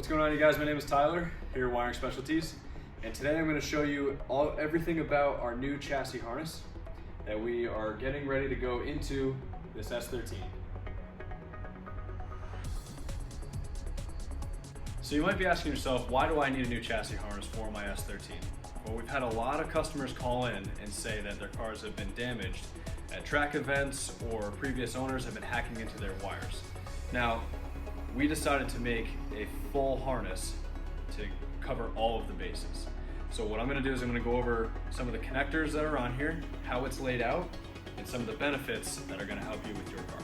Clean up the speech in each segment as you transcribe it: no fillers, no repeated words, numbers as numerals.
What's going on, you guys? My name is Tyler here at Wiring Specialties, and today I'm going to show you everything about our new chassis harness that we are getting ready to go into this S13. So you might be asking yourself, why do I need a new chassis harness for my S13? Well, we've had a lot of customers call in and say that their cars have been damaged at track events or previous owners have been hacking into their wires. Now, we decided to make a full harness to cover all of the bases. So what I'm going to do is I'm going to go over some of the connectors that are on here, how it's laid out, and some of the benefits that are going to help you with your car.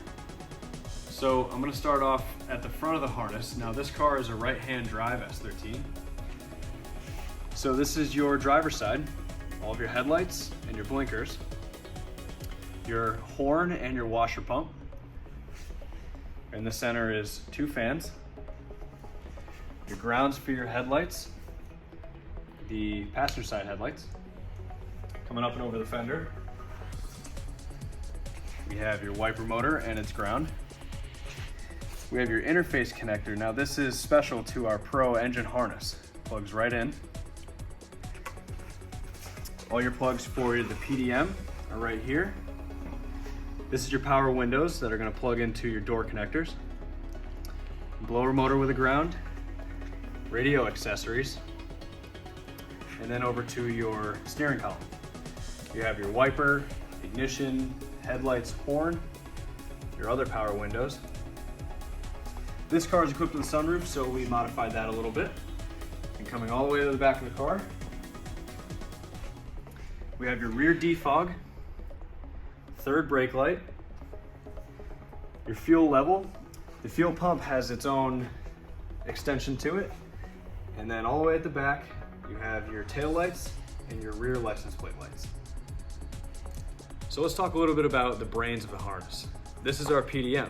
So I'm going to start off at the front of the harness. Now this car is a right-hand drive S13. So this is your driver's side, all of your headlights and your blinkers, your horn and your washer pump. In the center is two fans, your grounds for your headlights, the passenger side headlights. Coming up and over the fender, we have your wiper motor and its ground. We have your interface connector. Now this is special to our Pro engine harness. Plugs right in. All your plugs for the PDM are right here. This is your power windows that are going to plug into your door connectors. Blower motor with a ground, radio accessories, and then over to your steering column. You have your wiper, ignition, headlights, horn, your other power windows. This car is equipped with a sunroof, so we modified that a little bit. And coming all the way to the back of the car, we have your rear defog, third brake light, your fuel level. The fuel pump has its own extension to it. And then all the way at the back, you have your tail lights and your rear license plate lights. So let's talk a little bit about the brains of the harness. This is our PDM.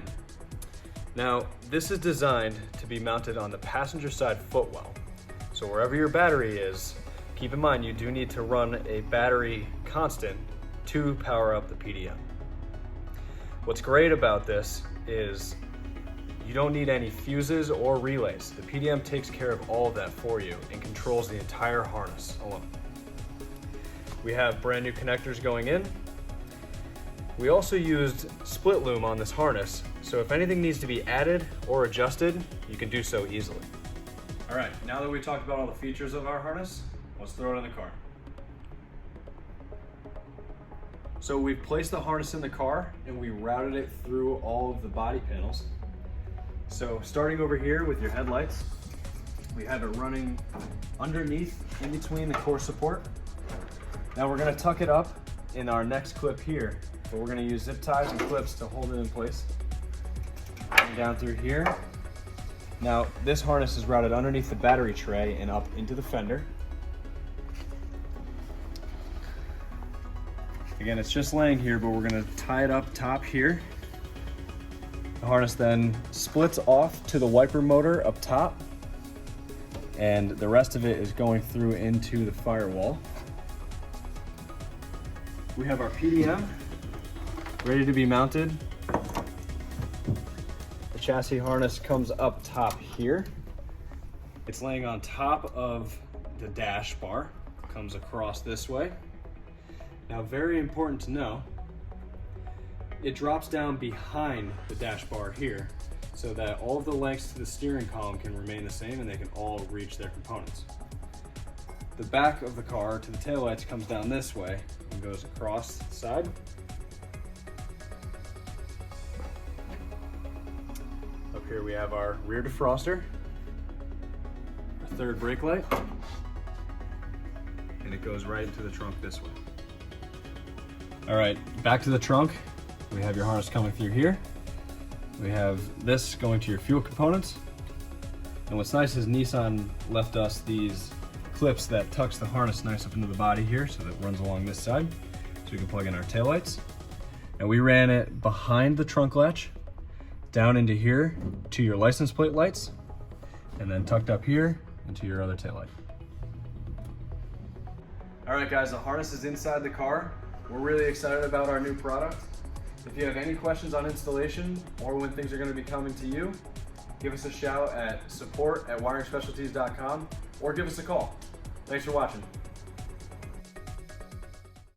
Now, this is designed to be mounted on the passenger side footwell. So wherever your battery is, keep in mind you do need to run a battery constant to power up the PDM. What's great about this is you don't need any fuses or relays. The PDM takes care of all of that for you and controls the entire harness alone. We have brand new connectors going in. We also used split loom on this harness, so if anything needs to be added or adjusted, you can do so easily. All right, now that we talked about all the features of our harness, let's throw it in the car. So we've placed the harness in the car and we routed it through all of the body panels. So starting over here with your headlights, we have it running underneath in between the core support. Now we're going to tuck it up in our next clip here, but we're going to use zip ties and clips to hold it in place. And down through here. Now this harness is routed underneath the battery tray and up into the fender. Again, it's just laying here, but we're going to tie it up top here. The harness then splits off to the wiper motor up top, and the rest of it is going through into the firewall. We have our PDM ready to be mounted. The chassis harness comes up top here. It's laying on top of the dash bar, comes across this way. Now, very important to know, it drops down behind the dash bar here so that all of the lengths to the steering column can remain the same and they can all reach their components. The back of the car to the taillights comes down this way and goes across the side. Up here we have our rear defroster, our third brake light, and it goes right into the trunk this way. All right, back to the trunk. We have your harness coming through here. We have this going to your fuel components. And what's nice is Nissan left us these clips that tucks the harness nice up into the body here so that it runs along this side. So we can plug in our taillights. And we ran it behind the trunk latch, down into here to your license plate lights, and then tucked up here into your other taillight. All right guys, the harness is inside the car. We're really excited about our new product. If you have any questions on installation or when things are going to be coming to you, give us a shout at support@wiringspecialties.com or give us a call. Thanks for watching.